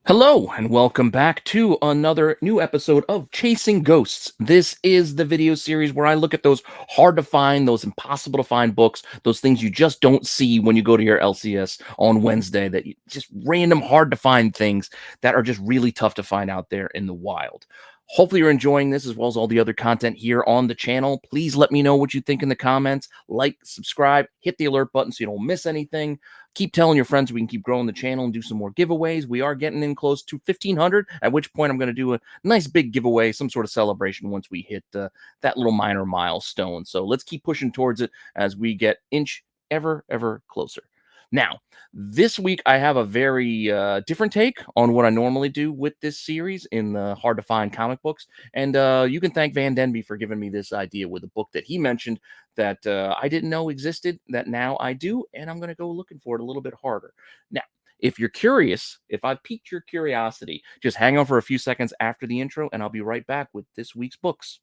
Hello, and welcome back to another new episode of Chasing Ghosts. This is the video series where I look at those hard to find, those impossible to find books, those things you just don't see when you go to your LCS on Wednesday, just random hard to find things that are just really tough to find out there in the wild. Hopefully you're enjoying this as well as all the other content here on the channel. Please let me know what you think in the comments. Like, subscribe, hit the alert button so you don't miss anything. Keep telling your friends we can keep growing the channel and do some more giveaways. We are getting in close to 1,500, at which point I'm going to do a nice big giveaway, some sort of celebration once we hit that little minor milestone. So let's keep pushing towards it as we get ever closer. Now, this week I have a very different take on what I normally do with this series in the hard to find comic books. And you can thank Van Denby for giving me this idea with a book that he mentioned that I didn't know existed, that now I do. And I'm going to go looking for it a little bit harder. Now, if you're curious, if I've piqued your curiosity, just hang on for a few seconds after the intro, and I'll be right back with this week's books.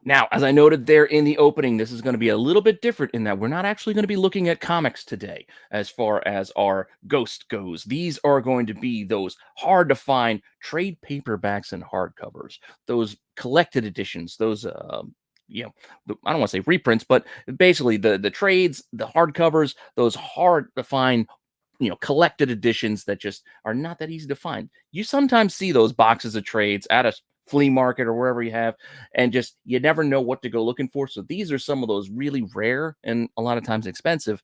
Now, as I noted there in the opening, this is going to be a little bit different in that we're not actually going to be looking at comics today as far as our Ghost goes. These are going to be those hard to find trade paperbacks and hardcovers, those collected editions, those I don't want to say reprints, but basically the trades, the hardcovers, those hard to find collected editions that just are not that easy to find. You sometimes see those boxes of trades at a flea market or wherever you have, and just you never know what to go looking for. So these are some of those really rare and a lot of times expensive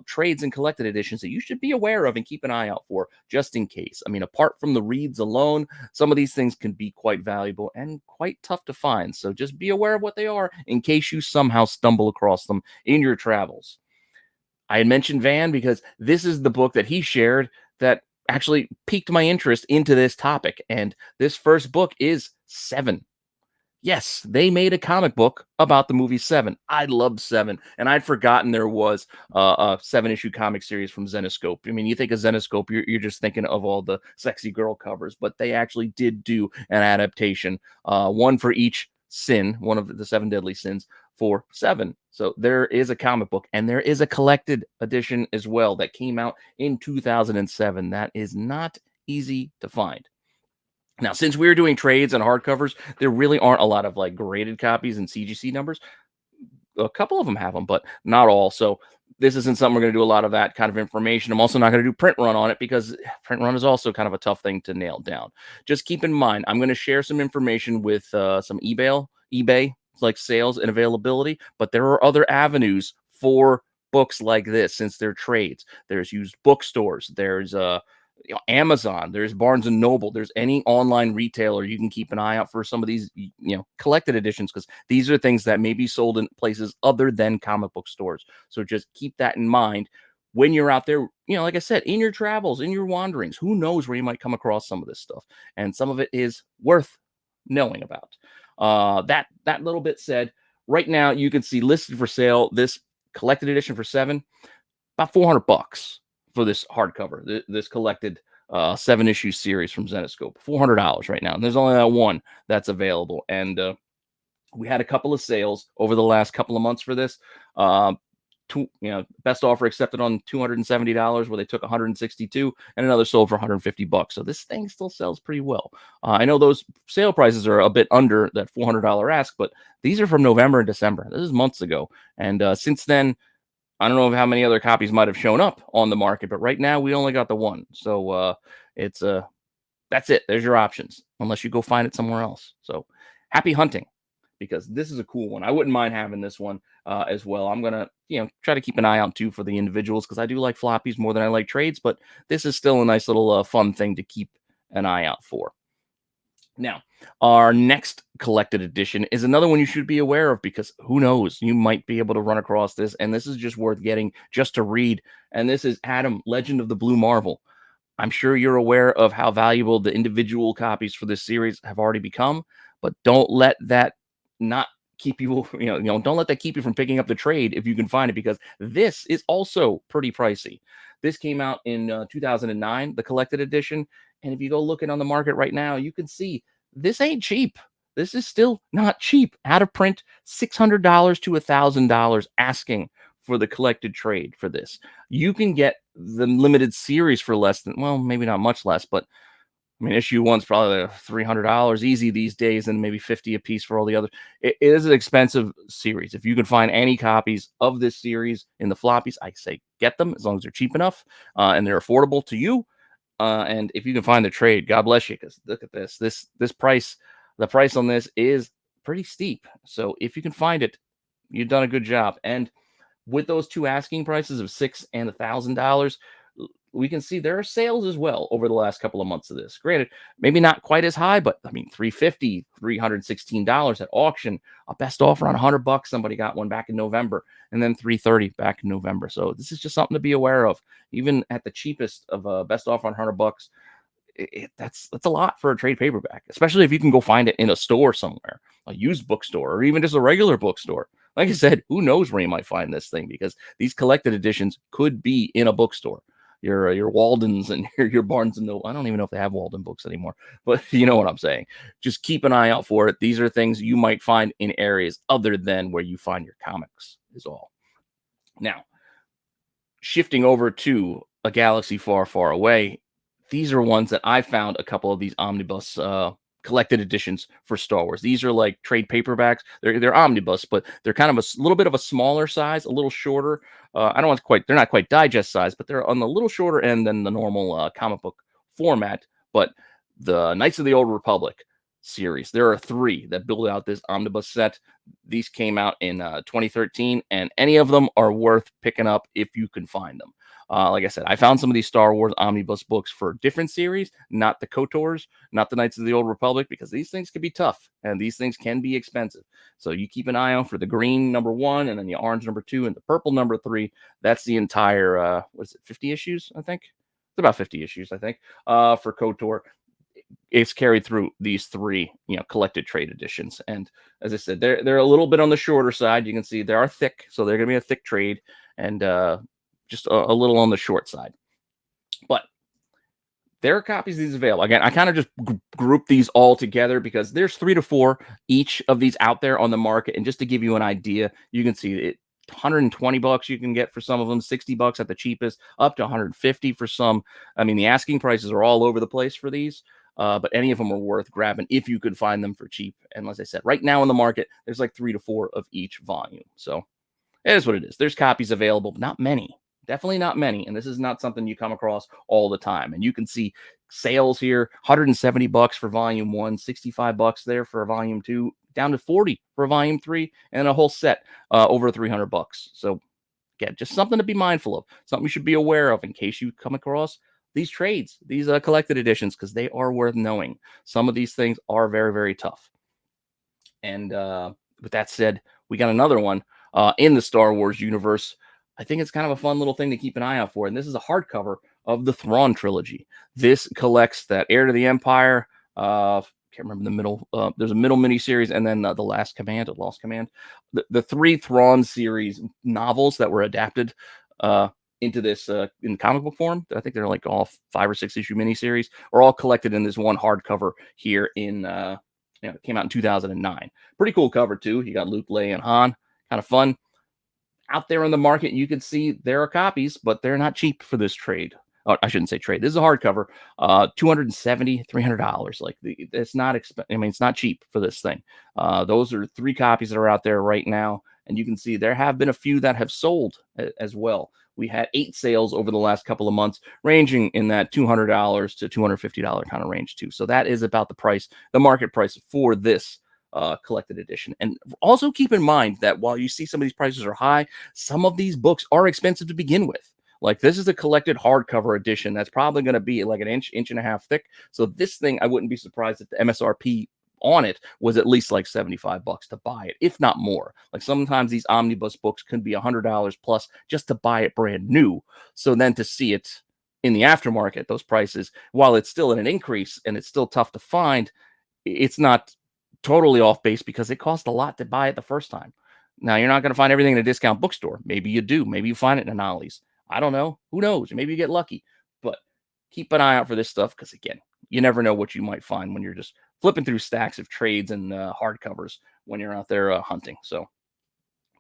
trades and collected editions that you should be aware of and keep an eye out for just in case. I mean, apart from the reads alone, some of these things can be quite valuable and quite tough to find. So just be aware of what they are in case you somehow stumble across them in your travels. I had mentioned Van because this is the book that he shared that actually piqued my interest into this topic. And this first book is Seven. Yes, they made a comic book about the movie Seven. I loved Seven, and I'd forgotten there was a 7-issue comic series from Zenescope. I mean, you think of Zenescope, you're just thinking of all the sexy girl covers, but they actually did do an adaptation, one for each sin, one of the 7 deadly sins for Seven. So there is a comic book, and there is a collected edition as well that came out in 2007. That is not easy to find. Now, since we're doing trades and hardcovers, there really aren't a lot of like graded copies and CGC numbers. A couple of them have them, but not all. So this isn't something we're going to do a lot of that kind of information. I'm also not going to do print run on it because print run is also kind of a tough thing to nail down. Just keep in mind, I'm going to share some information with some eBay like sales and availability, but there are other avenues for books like this since they're trades. There's used bookstores. There's Amazon, there's Barnes and Noble, there's any online retailer. You can keep an eye out for some of these, collected editions, because these are things that may be sold in places other than comic book stores. So just keep that in mind when you're out there, like I said, in your travels, in your wanderings. Who knows where you might come across some of this stuff, and some of it is worth knowing about. That little bit said, right now you can see listed for sale this collected edition for Seven, about $400 for this hardcover, this collected 7-issue series from Zenescope. $400 right now. And there's only that one that's available. And we had a couple of sales over the last couple of months for this. Best offer accepted on $270, where they took $162, and another sold for $150. So this thing still sells pretty well. I know those sale prices are a bit under that $400 ask, but these are from November and December. This is months ago. And since then, I don't know how many other copies might have shown up on the market, but right now we only got the one. So that's it. There's your options, unless you go find it somewhere else. So happy hunting, because this is a cool one. I wouldn't mind having this one as well. I'm gonna try to keep an eye out too for the individuals, because I do like floppies more than I like trades, but this is still a nice little fun thing to keep an eye out for. Now, our next collected edition is another one you should be aware of because who knows, you might be able to run across this, and this is just worth getting just to read. And this is Adam, Legend of the Blue Marvel. I'm sure you're aware of how valuable the individual copies for this series have already become, but don't let that not keep you, don't let that keep you from picking up the trade if you can find it, because this is also pretty pricey. This came out in 2009, the collected edition, and if you go looking on the market right now, you can see this ain't cheap. This is still not cheap. Out of print, $600 to $1,000 asking for the collected trade for this. You can get the limited series for less than, well, maybe not much less, but I mean, issue one's probably like $300 easy these days, and maybe 50 a piece for all the others. It is an expensive series. If you can find any copies of this series in the floppies, I say get them as long as they're cheap enough and they're affordable to you. And if you can find the trade, God bless you, because look at this. This price, the price on this is pretty steep. So if you can find it, you've done a good job. And with those two asking prices of $600 and $1,000, we can see there are sales as well over the last couple of months of this. Granted, maybe not quite as high, but I mean, $316 at auction, a best offer on $100. Somebody got one back in November, and then $330 back in November. So this is just something to be aware of. Even at the cheapest of a best offer on $100, that's a lot for a trade paperback, especially if you can go find it in a store somewhere, a used bookstore, or even just a regular bookstore. Like I said, who knows where you might find this thing, because these collected editions could be in a bookstore. Your Waldens and your Barnes and Noble. I don't even know if they have Walden books anymore, but you know what I'm saying. Just keep an eye out for it. These are things you might find in areas other than where you find your comics, is all. Now, shifting over to a galaxy far, far away, these are ones that I found a couple of these omnibus collected editions for Star Wars. These are like trade paperbacks. They're omnibus, but they're kind of a little bit of a smaller size, a little shorter. I don't want to quite. They're not quite digest size, but they're on the little shorter end than the normal comic book format. But the Knights of the Old Republic series, there are three that build out this omnibus set. These came out in 2013, and any of them are worth picking up if you can find them. Like I said, I found some of these Star Wars omnibus books for different series, not the KOTORs, not the Knights of the Old Republic, because these things can be tough and these things can be expensive. So you keep an eye out for the green #1, and then the orange #2, and the purple #3. That's the entire, what is it, 50 issues, I think? It's about 50 issues, I think, for KOTOR. It's carried through these three, collected trade editions. And as I said, they're a little bit on the shorter side. You can see they are thick, so they're going to be a thick trade, and just a little on the short side. But there are copies of these available. Again, I kind of just group these all together because there's 3 to 4 each of these out there on the market. And just to give you an idea, you can see it. $120 you can get for some of them, $60 at the cheapest, up to $150 for some. I mean, the asking prices are all over the place for these, but any of them are worth grabbing if you could find them for cheap. And as I said, right now in the market, there's like 3 to 4 of each volume. So it is what it is. There's copies available, but not many. Definitely not many. And this is not something you come across all the time. And you can see sales here, $170 for volume 1, $65 there for volume 2, down to 40 for volume 3, and a whole set over $300. So again, just something to be mindful of, something you should be aware of in case you come across these trades, these collected editions, because they are worth knowing. Some of these things are very, very tough. And with that said, we got another one in the Star Wars universe. I think it's kind of a fun little thing to keep an eye out for. And this is a hardcover of the Thrawn trilogy. This collects that Heir to the Empire. Can't remember the middle. There's a middle miniseries, and then the Last Command, Lost Command. The 3 Thrawn series novels that were adapted into this in comic book form. I think they're like all 5 or 6 issue miniseries, are all collected in this one hardcover here in. It came out in 2009. Pretty cool cover too. You got Luke, Leia, and Han. Kind of fun. Out there on the market, you can see there are copies, but they're not cheap for this trade. Oh, I shouldn't say trade. This is a hardcover, $270, $300. Like it's not it's not cheap for this thing. Those are 3 copies that are out there right now, and you can see there have been a few that have sold as well. We had 8 sales over the last couple of months, ranging in that $200 to $250 kind of range too. So that is about the price, the market price for this collected edition. And also keep in mind that while you see some of these prices are high, some of these books are expensive to begin with. Like, this is a collected hardcover edition that's probably going to be like an inch and a half thick. So this thing, I wouldn't be surprised if the MSRP on it was at least like 75 bucks to buy it, if not more. Like, sometimes these omnibus books could be $100 plus just to buy it brand new. So then to see it in the aftermarket, those prices, while it's still in an increase and it's still tough to find, it's not totally off base because it cost a lot to buy it the first time. Now, you're not going to find everything in a discount bookstore. Maybe you do. Maybe you find it in an Ollie's. I don't know. Who knows? Maybe you get lucky. But keep an eye out for this stuff because, again, you never know what you might find when you're just flipping through stacks of trades and hardcovers when you're out there hunting. So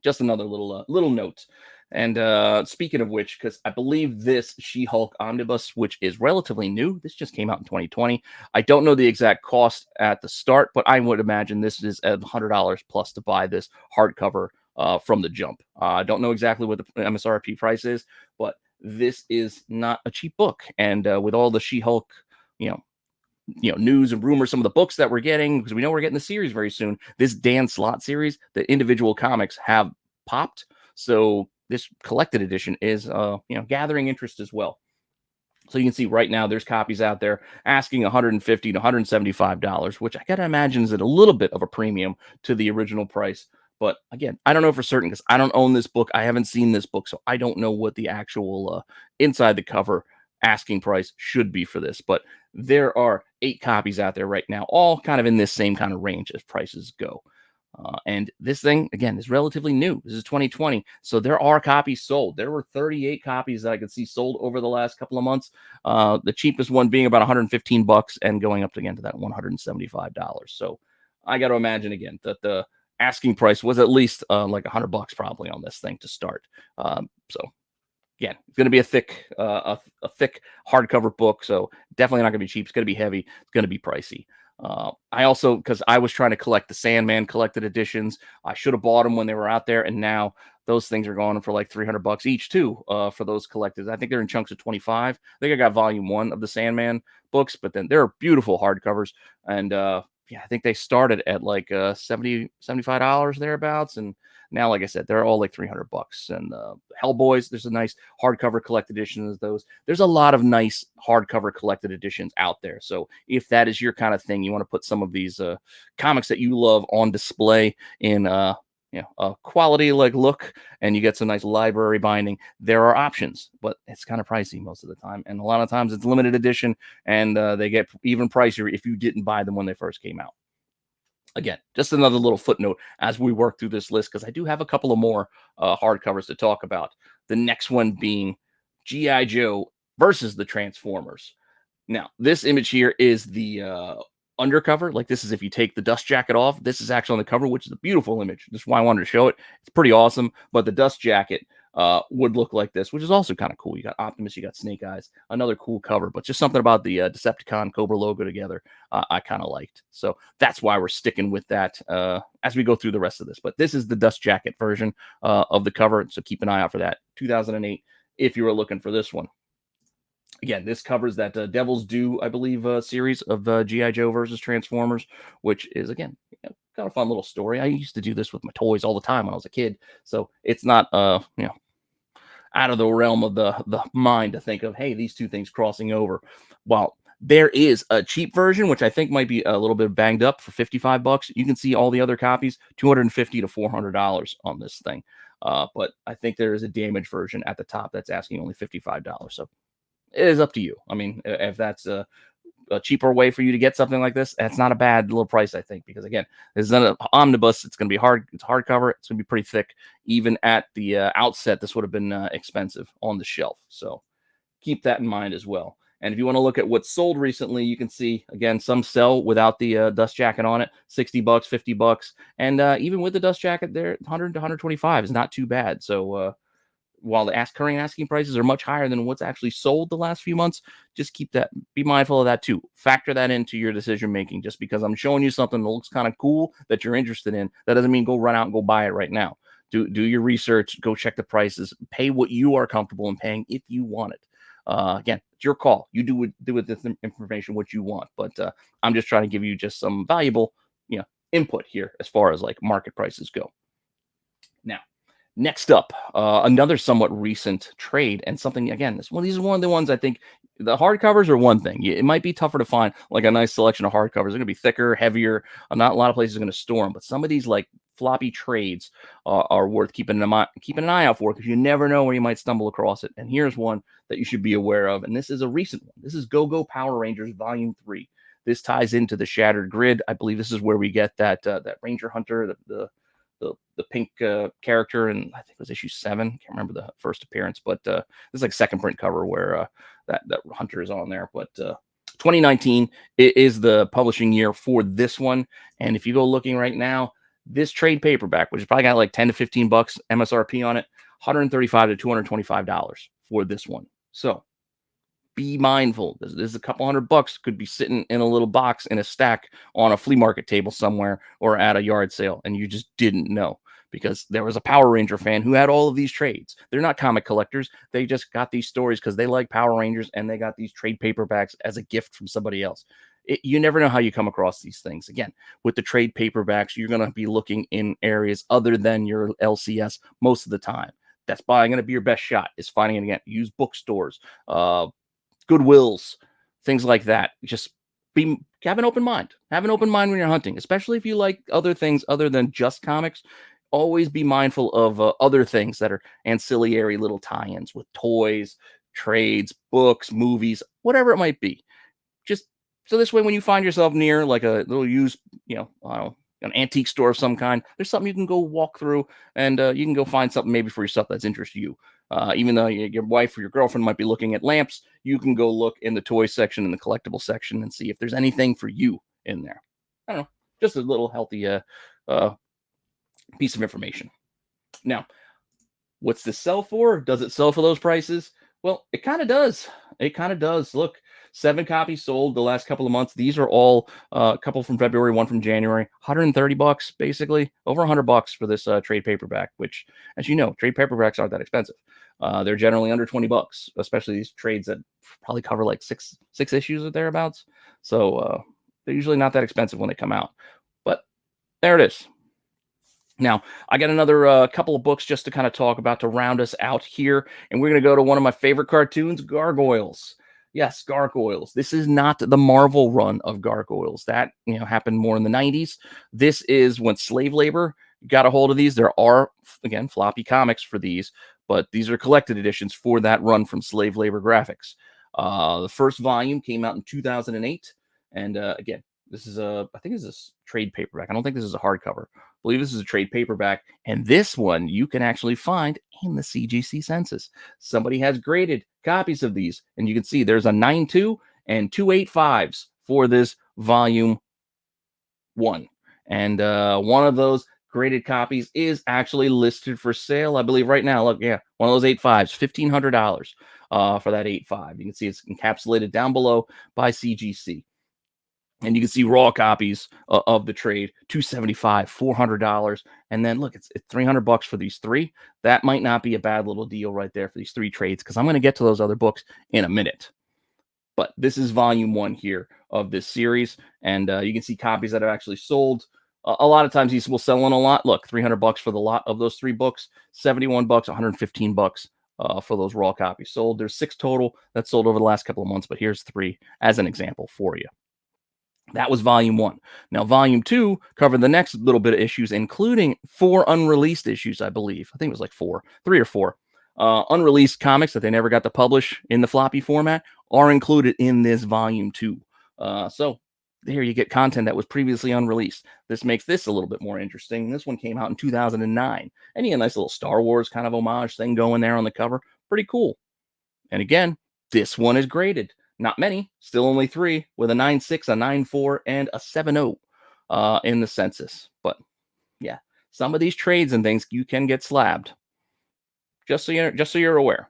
just another little note. And speaking of which, because I believe this She-Hulk omnibus, which is relatively new, this just came out in 2020. I don't know the exact cost at the start, but I would imagine this is at $100 plus to buy this hardcover from the jump. I don't know exactly what the MSRP price is, but this is not a cheap book. And with all the She-Hulk, news and rumors, some of the books that we're getting, because we know we're getting the series very soon. This Dan Slott series, the individual comics have popped. So this collected edition is, gathering interest as well. So you can see right now there's copies out there asking $150 to $175, which I got to imagine is at a little bit of a premium to the original price. But again, I don't know for certain because I don't own this book. I haven't seen this book, so I don't know what the actual inside the cover asking price should be for this. But there are 8 copies out there right now, all kind of in this same kind of range as prices go. And this thing, again, is relatively new. This is 2020. So there are copies sold. There were 38 copies that I could see sold over the last couple of months. The cheapest one being about 115 bucks and going up again to that $175. So I got to imagine again that the asking price was at least like $100 probably on this thing to start. So again, it's going to be a thick hardcover book. So definitely not going to be cheap. It's going to be heavy. It's going to be pricey. I also, because I was trying to collect the Sandman collected editions, I should have bought them when they were out there, and now those things are going for like $300 each too. For those collectors, I think they're in chunks of 25. I think I got volume 1 of the Sandman books, but then they're beautiful hardcovers, and I think they started at like $75 thereabouts, and now, like I said, they're all like $300. And Hellboys, there's a nice hardcover collected edition of those. There's a lot of nice hardcover collected editions out there. So if that is your kind of thing, you want to put some of these comics that you love on display in a quality like look, and you get some nice library binding, there are options, but it's kind of pricey most of the time. And a lot of times it's limited edition, and they get even pricier if you didn't buy them when they first came out. Again, just another little footnote as we work through this list, because I do have a couple of more hardcovers to talk about. The next one being G.I. Joe versus the Transformers. Now, this image here is the undercover. Like, this is if you take the dust jacket off. This is actually on the cover, which is a beautiful image. That's why I wanted to show it. It's pretty awesome. But the dust jacket would look like this, which is also kind of cool. You got Optimus, you got Snake Eyes, another cool cover, but just something about the Decepticon Cobra logo together I kind of liked. So that's why we're sticking with that as we go through the rest of this. But this is the dust jacket version of the cover, so keep an eye out for that. 2008, if you were looking for this one. Again, this covers that Devil's Due, I believe, series of G.I. Joe versus Transformers, which is, again, kind of fun little story. I used to do this with my toys all the time when I was a kid, so it's not, out of the realm of the mind to think of, hey, these two things crossing over. Well, there is a cheap version, which I think might be a little bit banged up for $55. You can see all the other copies, $250 to $400 on this thing. But I think there is a damaged version at the top that's asking only $55. So it is up to you. I mean, if that's a cheaper way for you to get something like this, that's not a bad little price, I think, because again, this is an omnibus. It's going to be hard. It's hardcover. It's going to be pretty thick. Even at the outset, this would have been expensive on the shelf. So keep that in mind as well. And if you want to look at what's sold recently, you can see, again, some sell without the dust jacket on it, $60, $50. And even with the dust jacket there, 100 to 125 is not too bad. So while the current asking prices are much higher than what's actually sold the last few months, just be mindful of that too. Factor that into your decision making. Just because I'm showing you something that looks kind of cool that you're interested in, that doesn't mean go run out and go buy it right now. Do your research, go check the prices, pay what you are comfortable in paying if you want it. Again, it's your call. You do with this information what you want, but I'm just trying to give you just some valuable, input here as far as like market prices go. Now, Next up, another somewhat recent trade, and something again. These are one of the ones I think the hardcovers are one thing. It might be tougher to find like a nice selection of hardcovers. They're going to be thicker, heavier. Not a lot of places are going to store them, but some of these like floppy trades are worth keeping an eye out for because you never know where you might stumble across it. And here's one that you should be aware of, and this is a recent one. This is Go Go Power Rangers Volume 3. This ties into the Shattered Grid. I believe this is where we get that Ranger Hunter, the pink character, and I think it was issue 7. Can't remember the first appearance, but this is like second print cover where that Hunter is on there. But 2019 is the publishing year for this one, and if you go looking right now, this trade paperback, which has probably got like 10 to 15 bucks MSRP on it, $135 to $225 for this one. So be mindful. This is a couple $100 could be sitting in a little box in a stack on a flea market table somewhere or at a yard sale, and you just didn't know because there was a Power Ranger fan who had all of these trades. They're not comic collectors. They just got these stories because they like Power Rangers, and they got these trade paperbacks as a gift from somebody else. You never know how you come across these things. Again, with the trade paperbacks, you're going to be looking in areas other than your LCS most of the time. That's probably going to be your best shot, is finding it again. Use bookstores, Goodwills, things like that. Just have an open mind. Have an open mind when you're hunting, especially if you like other things other than just comics. Always be mindful of other things that are ancillary little tie-ins with toys, trades, books, movies, whatever it might be. Just so this way, when you find yourself near like a little used, I don't know, an antique store of some kind, there's something you can go walk through, and you can go find something maybe for yourself that's interests you. Even though your wife or your girlfriend might be looking at lamps, you can go look in the toy section and the collectible section and see if there's anything for you in there. I don't know, just a little healthy piece of information. Now, what's this sell for? Does it sell for those prices? Well, it kind of does. It kind of does. Look, 7 copies sold the last couple of months. These are all a couple from February, one from January. $130, basically over $100 for this trade paperback. Which, as you know, trade paperbacks aren't that expensive. They're generally under $20, especially these trades that probably cover like six issues or thereabouts. So they're usually not that expensive when they come out. But there it is. Now, I got another couple of books just to kind of talk about to round us out here. And we're going to go to one of my favorite cartoons, Gargoyles. Yes, Gargoyles. This is not the Marvel run of Gargoyles. That, happened more in the 90s. This is when slave labor got a hold of these. There are, again, floppy comics for these, but these are collected editions for that run from slave labor graphics. The first volume came out in 2008. And again, this is I think this is a trade paperback. I don't think this is a hardcover. I believe this is a trade paperback. And this one you can actually find in the CGC census. Somebody has graded copies of these. And you can see there's a 9.2 and 2.85s for this volume 1. And one of those graded copies is actually listed for sale, I believe, right now. Look, yeah, one of those 8.5s, $1,500 for that 8.5. You can see it's encapsulated down below by CGC. And you can see raw copies of the trade, $275, $400, and then look, it's $300 for these 3. That might not be a bad little deal right there for these 3 trades, because I'm going to get to those other books in a minute. But this is volume 1 here of this series, and you can see copies that are actually sold. A lot of times these will sell on a lot. Look, $300 for the lot of those 3 books, $71, $115 for those raw copies sold. There's 6 total that sold over the last couple of months, but here's 3 as an example for you. That was volume 1. Now, volume 2 covered the next little bit of issues, including 4 unreleased issues, I believe. I think it was like 3 or 4. Unreleased comics that they never got to publish in the floppy format are included in this volume 2. So there you get content that was previously unreleased. This makes this a little bit more interesting. This one came out in 2009. And you get a nice little Star Wars kind of homage thing going there on the cover. Pretty cool. And again, this one is graded. Not many, still only 3, with a 9.6, a 9.4, and a 7.0 in the census. But yeah, some of these trades and things you can get slabbed. Just so you're aware.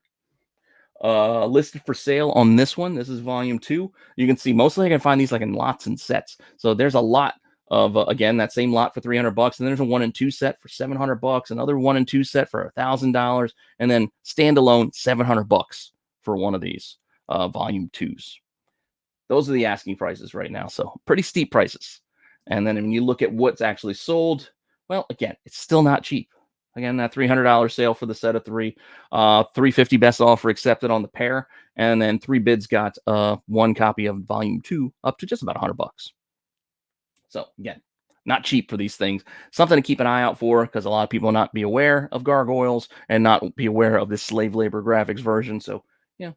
Listed for sale on this one. This is volume 2. You can see mostly I can find these like in lots and sets. So there's a lot of again that same lot for $300, and there's a 1 and 2 set for $700, another 1 and 2 set for $1,000, and then standalone $700 for one of these volume 2s. Those are the asking prices right now, so pretty steep prices. And then when you look at what's actually sold, well, again, it's still not cheap. Again, that $300 sale for the set of three. 350 best offer accepted on the pair, and then 3 bids got one copy of volume 2 up to just about $100. So again, not cheap for these things. Something to keep an eye out for because a lot of people not be aware of Gargoyles and not be aware of this slave labor graphics version. So yeah,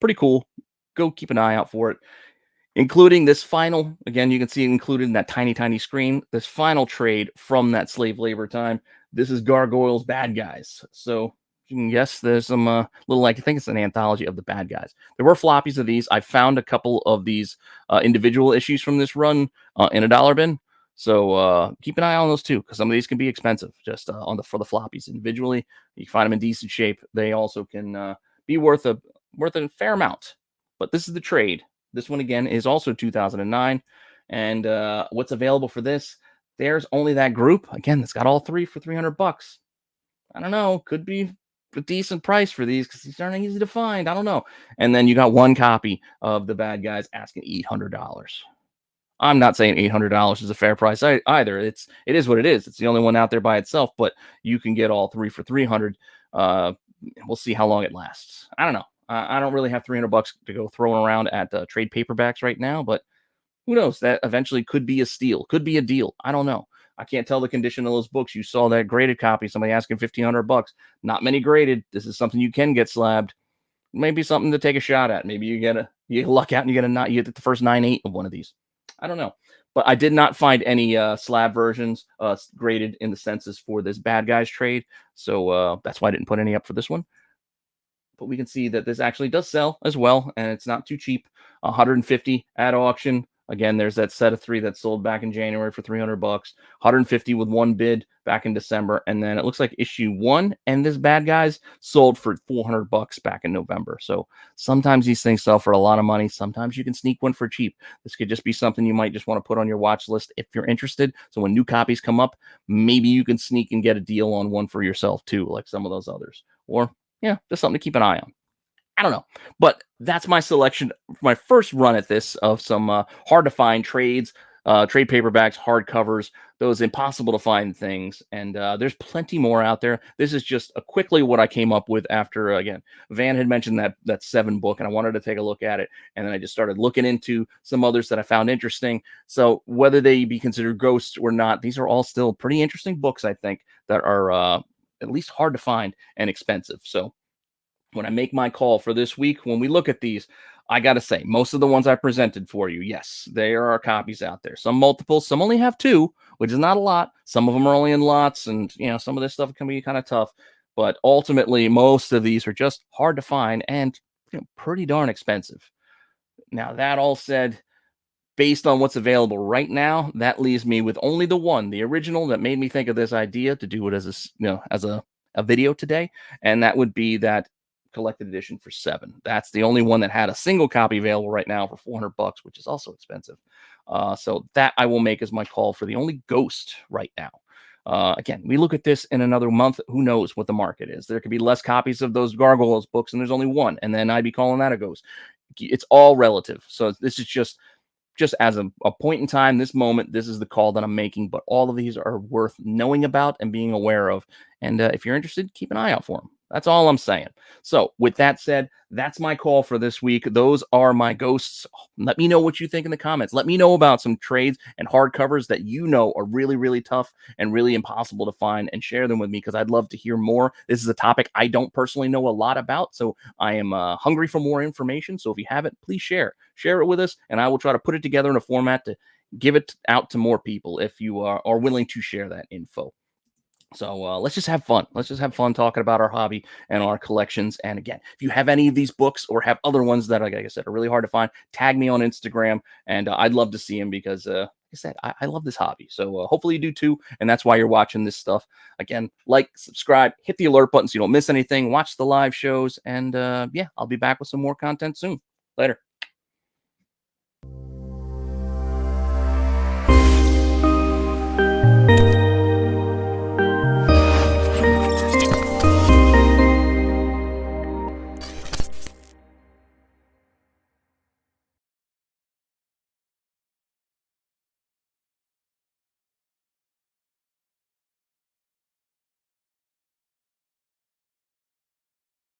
pretty cool. Go keep an eye out for it, including this final. Again, you can see it included in that tiny screen. This final trade from that slave labor time. This is Gargoyles Bad Guys. So you can guess there's some little, like, I think it's an anthology of the bad guys. There were floppies of these. I found a couple of these individual issues from this run in a dollar bin. So keep an eye on those too, because some of these can be expensive. Just for the floppies individually, you find them in decent shape. They also can be worth a fair amount. But this is the trade. This one again is also 2009, and what's available for this? There's only that group. Again, that's got all three for $300. I don't know. Could be a decent price for these because these aren't easy to find. I don't know. And then you got one copy of the bad guys asking $800. I'm not saying $800 is a fair price either. It is what it is. It's the only one out there by itself, but you can get all three for 300. We'll see how long it lasts. I don't know. I don't really have $300 to go throwing around at trade paperbacks right now, but who knows? That eventually could be a steal, could be a deal. I don't know. I can't tell the condition of those books. You saw that graded copy, somebody asking $1,500. Not many graded. This is something you can get slabbed. Maybe something to take a shot at. Maybe you luck out and you get the first 9/8 of one of these. I don't know. But I did not find any slab versions graded in the census for this bad guys trade. So that's why I didn't put any up for this one. But we can see that this actually does sell as well, and it's not too cheap. 150 at auction. Again, there's that set of 3 that sold back in January for $300. 150 with one bid back in December, and then it looks like issue 1 and this bad guys sold for $400 back in November. So sometimes these things sell for a lot of money. Sometimes you can sneak one for cheap. This could just be something you might just want to put on your watch list if you're interested. So when new copies come up, maybe you can sneak and get a deal on one for yourself too, like some of those others. Or yeah, just something to keep an eye on. I don't know, but that's my selection, my first run at this of some hard to find trades, trade paperbacks, hardcovers, those impossible to find things. And there's plenty more out there. This is just quickly what I came up with after, again, Van had mentioned that 7 book, and I wanted to take a look at it. And then I just started looking into some others that I found interesting. So whether they be considered ghosts or not, these are all still pretty interesting books, I think, that are at least hard to find and expensive. So when I make my call for this week, when we look at these, I got to say, most of the ones I presented for you, yes, there are copies out there. Some multiples, some only have 2, which is not a lot. Some of them are only in lots, and some of this stuff can be kind of tough. But ultimately, most of these are just hard to find and pretty darn expensive. Now, that all said, based on what's available right now, that leaves me with only the one, the original, that made me think of this idea to do it as a video today, and that would be that collected edition for 7. That's the only one that had a single copy available right now for $400, which is also expensive. So that I will make as my call for the only ghost right now. Again, we look at this in another month. Who knows what the market is? There could be less copies of those Gargoyles books, and there's only one, and then I'd be calling that a ghost. It's all relative. So this is just as a point in time, this moment, this is the call that I'm making. But all of these are worth knowing about and being aware of. And if you're interested, keep an eye out for them. That's all I'm saying. So with that said, that's my call for this week. Those are my ghosts. Let me know what you think in the comments. Let me know about some trades and hardcovers that are really, really tough and really impossible to find, and share them with me because I'd love to hear more. This is a topic I don't personally know a lot about, so I am hungry for more information. So if you have it, please share it with us, and I will try to put it together in a format to give it out to more people if you are willing to share that info. So let's just have fun. Let's just have fun talking about our hobby and our collections. And again, if you have any of these books or have other ones that, like I said, are really hard to find, tag me on Instagram, and I'd love to see them because, like I said, I love this hobby. So hopefully you do too, and that's why you're watching this stuff. Again, like, subscribe, hit the alert button so you don't miss anything. Watch the live shows, and yeah, I'll be back with some more content soon. Later.